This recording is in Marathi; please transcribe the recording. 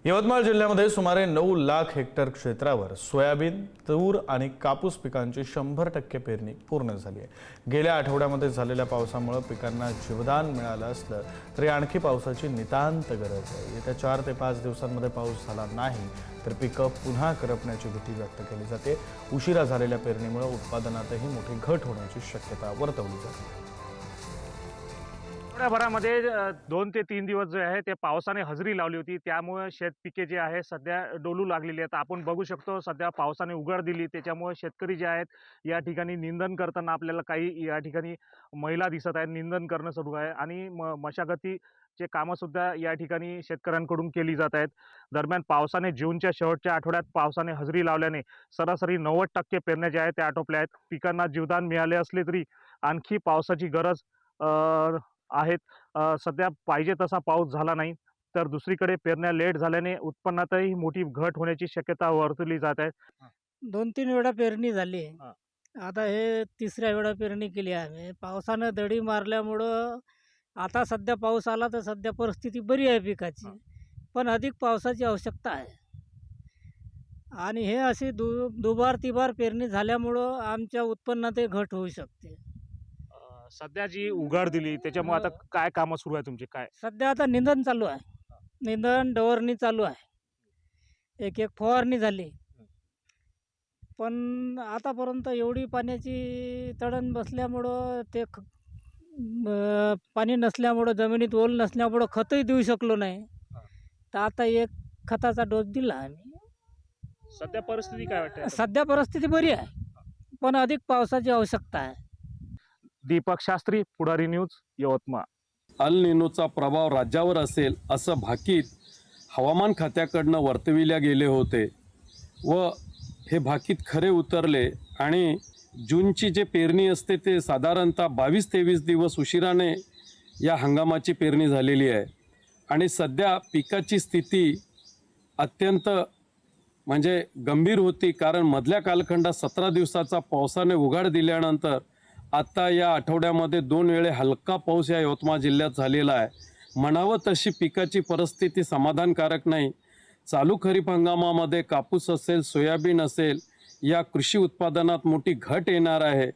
यवतमाळ जिल्ह्यामध्ये सुमारे 9 लाख हेक्टर क्षेत्रावर सोयाबीन, तूर आणि कापूस पिकांची 100% पेरणी पूर्ण झाली आहे। गेल्या आठवड्यामध्ये झालेल्या पावसामुळे पिकांना जीवदान मिळालं असलं तरी आणखी पावसाची नितांत गरज आहे। येत्या 4 ते 5 दिवसांमध्ये पाऊस झाला नाही तर पिकं पुन्हा करपण्याची भीती व्यक्त केली जाते। उशिरा झालेल्या पेरणीमुळे उत्पादनातही मोठी घट होण्याची शक्यता वर्तवली जाते। आठवड्याभरामध्ये 2 ते 3 दिवस जे आहे ते पावसाने हजेरी लावली होती, त्यामुळे शेतपिके जे आहे सध्या डोलू लागलेली आहेत। आपण बघू शकतो सध्या पावसाने उघड दिली, त्याच्यामुळे शेतकरी जे आहेत या ठिकाणी निंदन करताना आपल्याला काही या ठिकाणी महिला दिसत आहेत। निंदन करणं सुरू आहे आणि मशागतीचे कामं सुद्धा या ठिकाणी शेतकऱ्यांकडून केली जात आहेत। दरम्यान पावसाने जूनच्या शेवटच्या आठवड्यात पावसाने हजेरी लावल्याने सरासरी 90% पेरण्या ज्या आहेत त्या आटोपल्या आहेत। पिकांना जीवदान मिळाले असले तरी आणखी पावसाची गरज आहेत। सध्या पाहिजे तसा पाऊस झाला नाही, तर दुसरीकडे पेरण्या लेट झाल्याने उत्पन्नातही मोठी घट होण्याची शक्यता वर्तवली जात आहे। 2-3 वेळा पेरणी झाली आहे। आता हे तिसऱ्या वेळा पेरणी केली आहे। पावसानं दडी मारल्यामुळं आता सध्या पाऊस आला तर सध्या परिस्थिती बरी आहे पिकाची, पण अधिक पावसाची आवश्यकता आहे। आणि हे अशी दुबार तिबार पेरणी झाल्यामुळं आमच्या उत्पन्नातही घट होऊ शकते। सध्या जी उघड दिली त्याच्यामुळे आता काय कामं सुरू आहे तुमची? काय सध्या आता निंदन चालू आहे, निंदन डवरणी चालू आहे, एक फवारणी झाली, पण आतापर्यंत एवढी पाण्याची तडण बसल्यामुळं ते पाणी नसल्यामुळं जमिनीत ओल नसल्यामुळं खतही देऊ शकलो नाही। तर आता एक खताचा डोस दिला आम्ही। सध्या परिस्थिती काय वाटते? सध्या परिस्थिती बरी आहे, पण अधिक पावसाची आवश्यकता आहे। दीपक शास्त्री, पुढारी न्यूज, यवतमाळ। अल निनोचा प्रभाव राज्यावर असेल असं भाकीत हवामान खात्याकडनं वर्तविल्या गेले होते व हे भाकीत खरे उतरले आणि जूनची जे पेरणी असते ते साधारणतः 22-23 दिवस उशिराने या हंगामाची पेरणी झालेली आहे। आणि सध्या पिकाची स्थिती अत्यंत म्हणजे गंभीर होती, कारण मधल्या कालखंडात 17 दिवसाचा पावसाने उघाड दिल्यानंतर आता या आठवड्यामध्ये 2 वेळे हलका पाऊस या यवतमाळ जिल्ह्यात झालेला आहे। म्हणावं तशी पिकाची परिस्थिती समाधानकारक नाही। चालू खरीप हंगामामध्ये कापूस असेल, सोयाबीन असेल, या कृषी उत्पादनात मोठी घट येणार आहे।